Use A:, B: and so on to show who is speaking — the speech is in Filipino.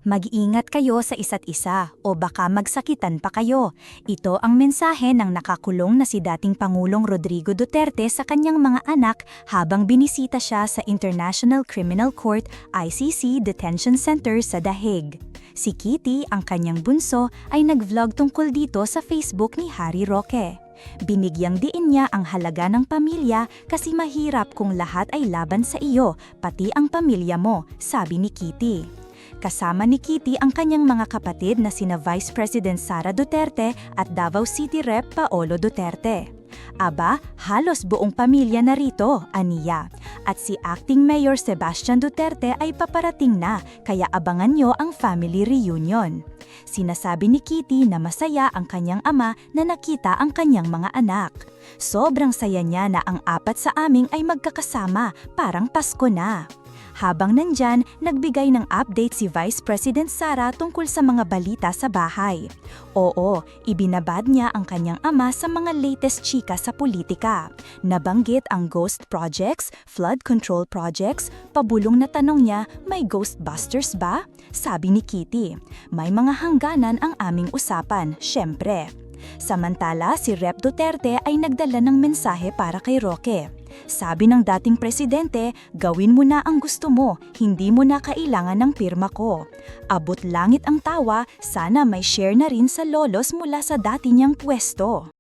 A: Mag-ingat kayo sa isa't isa o baka magsakitan pa kayo. Ito ang mensahe ng nakakulong na si dating Pangulong Rodrigo Duterte sa kanyang mga anak habang binisita siya sa International Criminal Court ICC Detention Center sa The Hague. Si Kitty, ang kanyang bunso, ay nag-vlog tungkol dito sa Facebook ni Harry Roque. Binigyang diin niya ang halaga ng pamilya kasi mahirap kung lahat ay laban sa iyo, pati ang pamilya mo, sabi ni Kitty. Kasama ni Kitty ang kanyang mga kapatid na sina Vice President Sara Duterte at Davao City Rep Paolo Duterte. Aba, halos buong pamilya na rito, aniya. At si Acting Mayor Sebastian Duterte ay paparating na, kaya abangan nyo ang family reunion. Sinasabi ni Kitty na masaya ang kanyang ama na nakita ang kanyang mga anak. Sobrang saya niya na ang apat sa aming ay magkakasama, parang Pasko na. Habang nandyan, nagbigay ng update si Vice President Sara tungkol sa mga balita sa bahay. Oo, ibinabad niya ang kanyang ama sa mga latest chika sa politika. Nabanggit ang ghost projects, flood control projects, pabulong na tanong niya, may ghostbusters ba? Sabi ni Kitty, may mga hangganan ang aming usapan, syempre. Samantala, si Rep Duterte ay nagdala ng mensahe para kay Roque. Sabi ng dating presidente, gawin mo na ang gusto mo, hindi mo na kailangan ng pirma ko. Abot langit ang tawa, sana may share na rin sa lolos mula sa dati niyang pwesto.